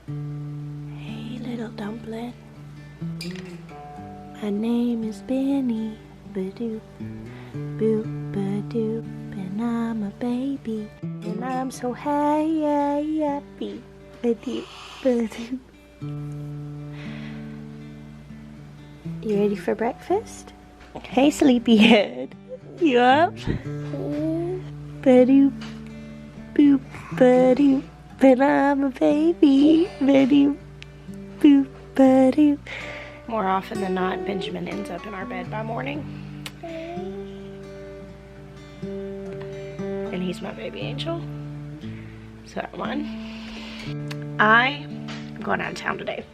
Hey, little dumpling. My name is Benny. Ba-doop, boop, ba-doop. And I'm a baby. And I'm so happy. Ba-doop, ba-doop. You ready for breakfast? Hey, sleepyhead. You up? Ba-doop, boop, ba-doop. And I'm a baby. Ba-doop, boop, ba-doop. More often than not, Benjamin ends up in our bed by morning. And he's my baby angel. So that one. I am going out of town today.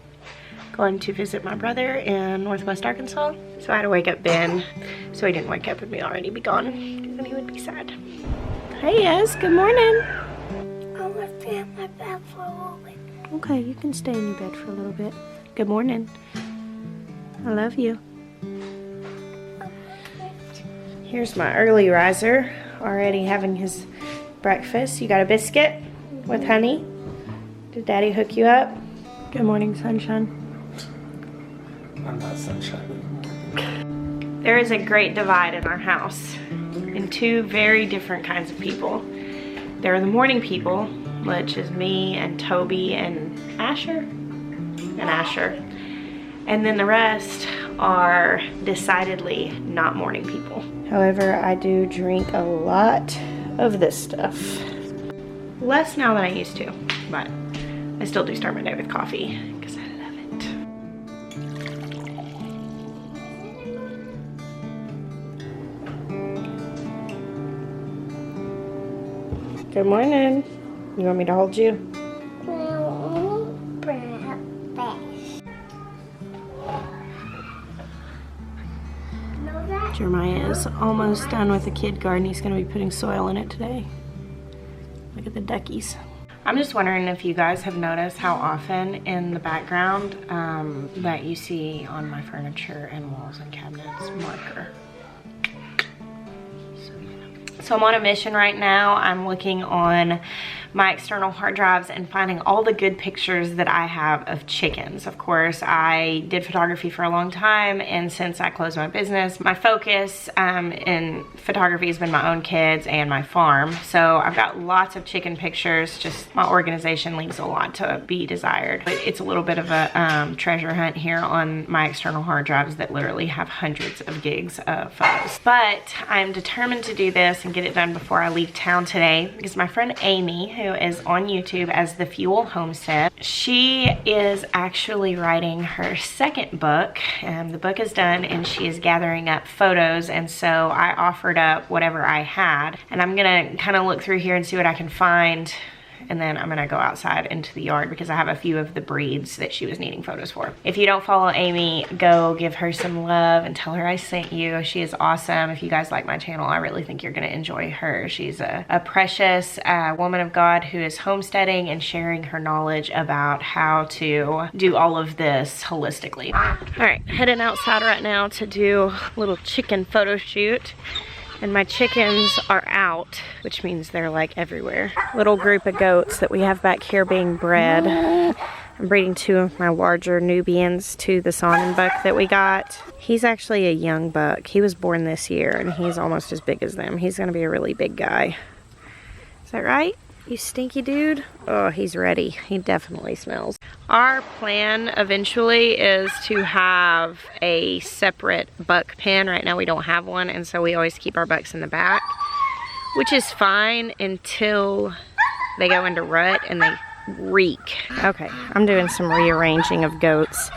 Going to visit my brother in Northwest Arkansas. So I had to wake up Ben so he didn't wake up and me already be gone, because then he would be sad. Hey, yes, good morning. I want to stay in my bed for a little bit. Okay, you can stay in your bed for a little bit. Good morning. I love you. Here's my early riser, already having his breakfast. You got a biscuit with honey? Did Daddy hook you up? Good morning, sunshine. I'm not sunshine anymore. There is a great divide in our house in two very different kinds of people. There are the morning people, which is me and Toby and Asher. And then the rest are decidedly not morning people. However, I do drink a lot of this stuff. Less now than I used to, but I still do start my day with coffee because I love it. Good morning. You want me to hold you? Jeremiah is almost done with the kid garden. He's going to be putting soil in it today. Look at the duckies. I'm just wondering if you guys have noticed how often in the background that you see on my furniture and walls and cabinets marker. So I'm on a mission right now. I'm looking on my external hard drives and finding all the good pictures that I have of chickens. Of course, I did photography for a long time, and since I closed my business, my focus in photography has been my own kids and my farm. So I've got lots of chicken pictures. Just my organization leaves a lot to be desired. But it's a little bit of a treasure hunt here on my external hard drives that literally have hundreds of gigs of photos. But I'm determined to do this and get it done before I leave town today, because my friend Amy, who is on YouTube as The Fuel Homestead, she is actually writing her second book. The book is done and she is gathering up photos, and so I offered up whatever I had, and I'm gonna kind of look through here and see what I can find, and then I'm gonna go outside into the yard because I have a few of the breeds that she was needing photos for. If you don't follow Amy, go give her some love and tell her I sent you. She is awesome. If you guys like my channel, I really think you're gonna enjoy her. She's a precious woman of God who is homesteading and sharing her knowledge about how to do all of this holistically. All right, heading outside right now to do a little chicken photo shoot. And my chickens are out, which means they're like everywhere. Little group of goats that we have back here being bred. I'm breeding two of my larger Nubians to the Sonnenbuck buck that we got. He's actually a young buck. He was born this year and he's almost as big as them. He's gonna be a really big guy. Is that right? You stinky dude? Oh, he's ready. He definitely smells. Our plan eventually is to have a separate buck pen. Right now we don't have one, and so we always keep our bucks in the back, which is fine until they go into rut and they reek. Okay, I'm doing some rearranging of goats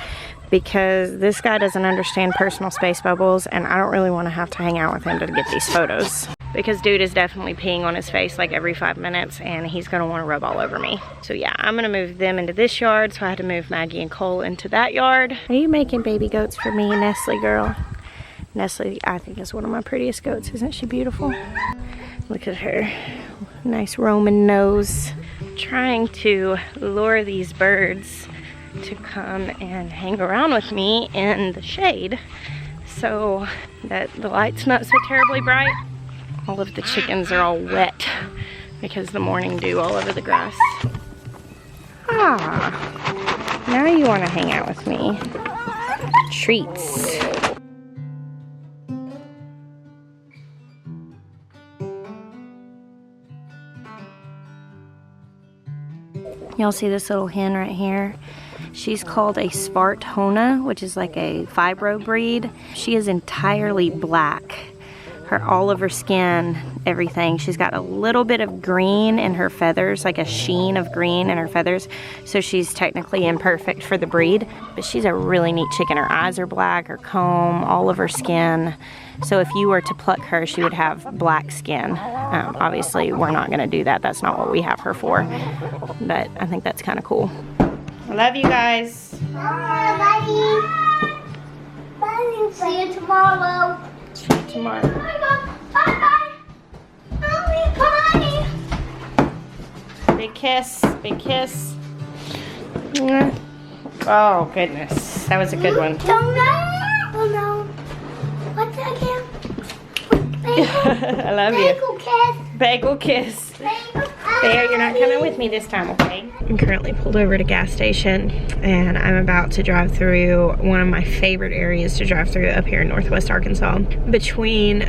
because this guy doesn't understand personal space bubbles, and I don't really want to have to hang out with him to get these photos. Because dude is definitely peeing on his face like every 5 minutes, and he's gonna wanna rub all over me. So yeah, I'm gonna move them into this yard, so I had to move Maggie and Cole into that yard. Are you making baby goats for me, Nestle girl? Nestle, I think, is one of my prettiest goats. Isn't she beautiful? Look at her, nice Roman nose. Trying to lure these birds to come and hang around with me in the shade so that the light's not so terribly bright. All of the chickens are all wet because the morning dew all over the grass. Ah. Now you want to hang out with me. Treats. Y'all see this little hen right here? She's called a Spartona, which is like a fibro breed. She is entirely black. All of her skin, everything. She's got a little bit of green in her feathers, like a sheen of green in her feathers. So she's technically imperfect for the breed, but she's a really neat chicken. Her eyes are black, her comb, all of her skin. So if you were to pluck her, she would have black skin. Obviously, we're not gonna do that. That's not what we have her for. But I think that's kind of cool. I love you guys. Bye, buddy. Bye. See you tomorrow. Tomorrow. Bye-bye. Big kiss, big kiss. Oh goodness, that was a good one. Oh no. What's that again? I love you. Bagel kiss. Bagel kiss. Bagel. Bear, you're not coming with me this time, okay? I'm currently pulled over at a gas station and I'm about to drive through one of my favorite areas to drive through up here in Northwest Arkansas. Between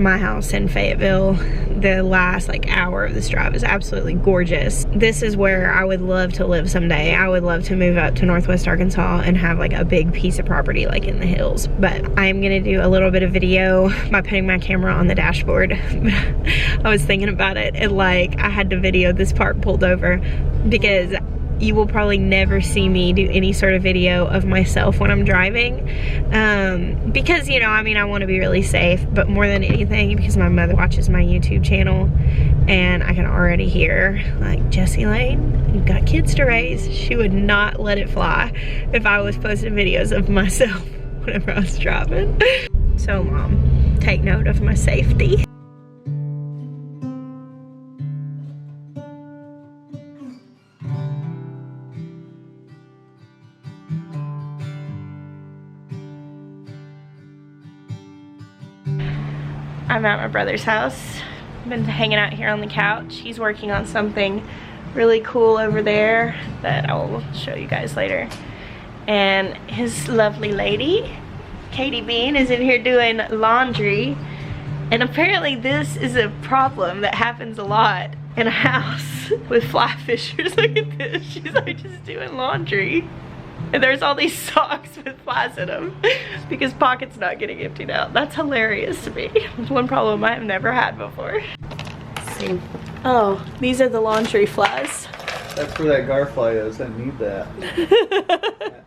my house and Fayetteville, the last like hour of this drive is absolutely gorgeous. This is where I would love to live someday. I would love to move up to Northwest Arkansas and have like a big piece of property like in the hills. But I'm gonna do a little bit of video by putting my camera on the dashboard. I was thinking about it and like I had to video this part pulled over because you will probably never see me do any sort of video of myself when I'm driving because, you know, I mean, I want to be really safe, but more than anything because my mother watches my YouTube channel and I can already hear like, Jessie Lane, you've got kids to raise. She would not let it fly if I was posting videos of myself whenever I was driving. So Mom, take note of my safety. I'm at my brother's house. Been hanging out here on the couch. He's working on something really cool over there that I will show you guys later. And his lovely lady, Katie Bean, is in here doing laundry. And apparently this is a problem that happens a lot in a house with fly fishers. Look at this. She's like just doing laundry. And there's all these socks with flies in them because Pocket's not getting emptied out. That's hilarious to me. It's one problem I have never had before. Let's see. Oh, these are the laundry flies. That's where that garfly is. I need that.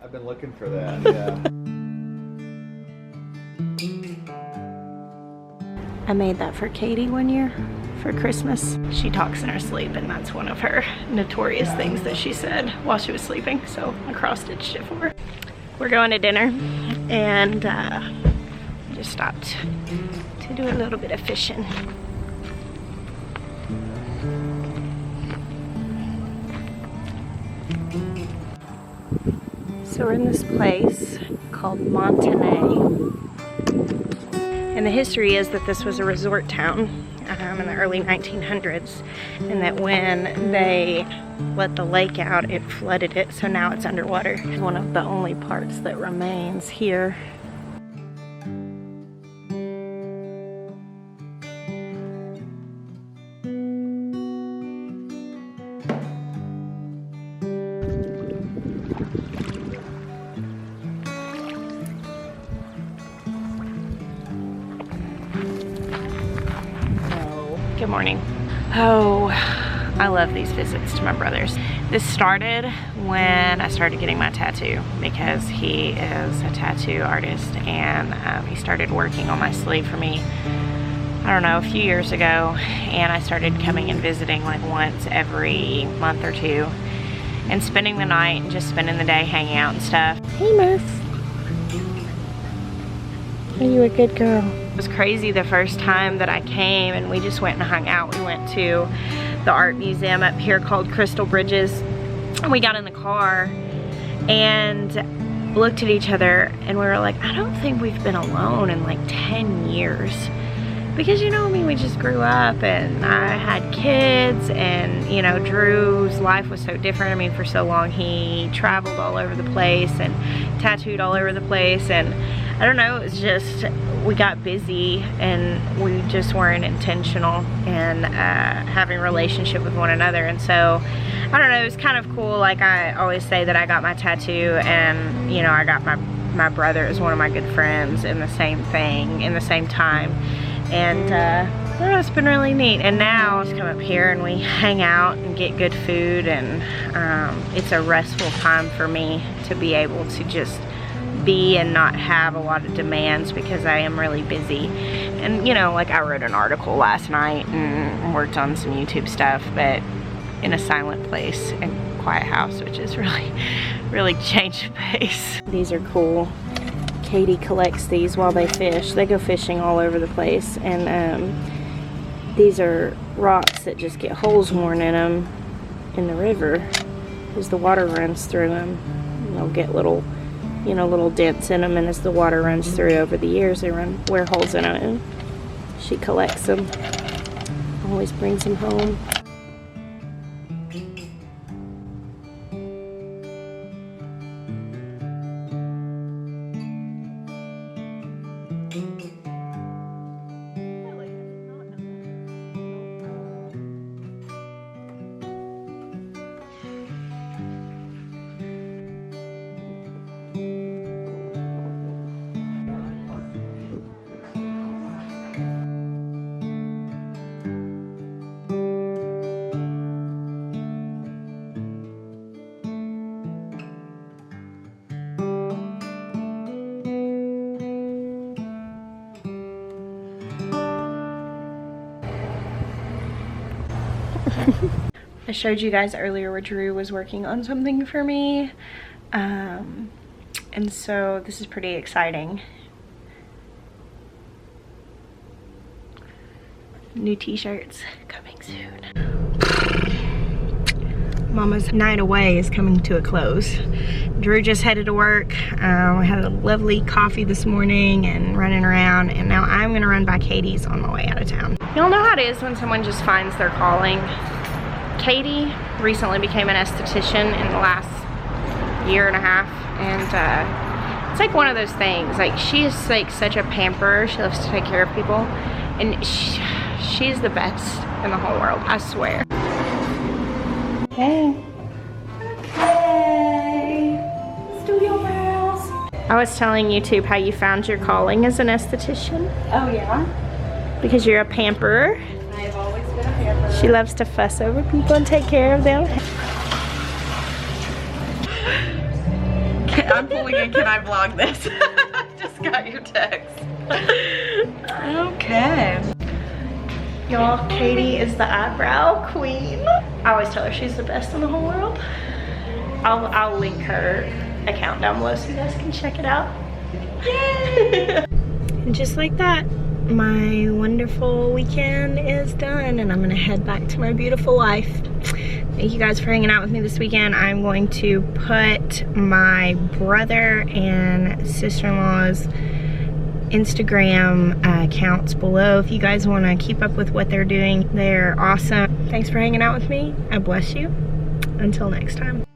I've been looking for that, yeah. I made that for Katie one year for Christmas. She talks in her sleep and that's one of her notorious things that she said while she was sleeping. So I cross-stitched it for her. We're going to dinner and just stopped to do a little bit of fishing. So we're in this place called Montenay. And the history is that this was a resort town in the early 1900s, and that when they let the lake out, it flooded it, so now it's underwater. It's one of the only parts that remains here. Good morning. Oh, I love these visits to my brother's. This started when I started getting my tattoo because he is a tattoo artist and he started working on my sleeve for me, I don't know, a few years ago, and I started coming and visiting like once every month or two and spending the night and just spending the day hanging out and stuff. Hey Murph. Are you a good girl? It was crazy the first time that I came and we just went and hung out. We went to the art museum up here called Crystal Bridges. And we got in the car and looked at each other and we were like, I don't think we've been alone in like 10 years. because you know, I mean, we just grew up and I had kids, and you know, Drew's life was so different. I mean, for so long he traveled all over the place and tattooed all over the place, and I don't know, it was just, we got busy and we just weren't intentional in having a relationship with one another. And so, I don't know, it was kind of cool. Like I always say that I got my tattoo, and you know, I got my brother as one of my good friends in the same thing, in the same time. And I don't know, it's been really neat. And now I just come up here and we hang out and get good food, and it's a restful time for me to be able to just be and not have a lot of demands, because I am really busy. And you know, like I wrote an article last night and worked on some YouTube stuff, but in a silent place and quiet house, which is really changed the pace. These are cool. Katie collects these while they fish. They go fishing all over the place, and these are rocks that just get holes worn in them in the river as the water runs through them. They'll get little, you know, little dents in them, and as the water runs through over the years, they wear holes in them. And she collects them, always brings them home. I showed you guys earlier where Drew was working on something for me, and so this is pretty exciting. New t-shirts coming soon. Mama's night away is coming to a close. Drew just headed to work. I had a lovely coffee this morning and running around, and now I'm gonna run by Katie's on my way out of town. Y'all know how it is when someone just finds their calling. Katie recently became an esthetician in the last year and a half, and it's like one of those things. Like, she is like such a pamperer. She loves to take care of people, and she's the best in the whole world, I swear. Hey. Hey. Studio Mouse. I was telling YouTube how you found your calling as an esthetician. Oh yeah? Because you're a pamperer. I've always been a pamperer. She loves to fuss over people and take care of them. I'm pulling in, can I vlog this? Just got your text. Okay. Y'all, Katie is the eyebrow queen. I always tell her she's the best in the whole world. I'll link her account down below so you guys can check it out. Yay! And just like that, my wonderful weekend is done, and I'm gonna head back to my beautiful life. Thank you guys for hanging out with me this weekend. I'm going to put my brother and sister-in-law's Instagram accounts below if you guys want to keep up with what they're doing. They're awesome. Thanks for hanging out with me. I bless you. Until next time.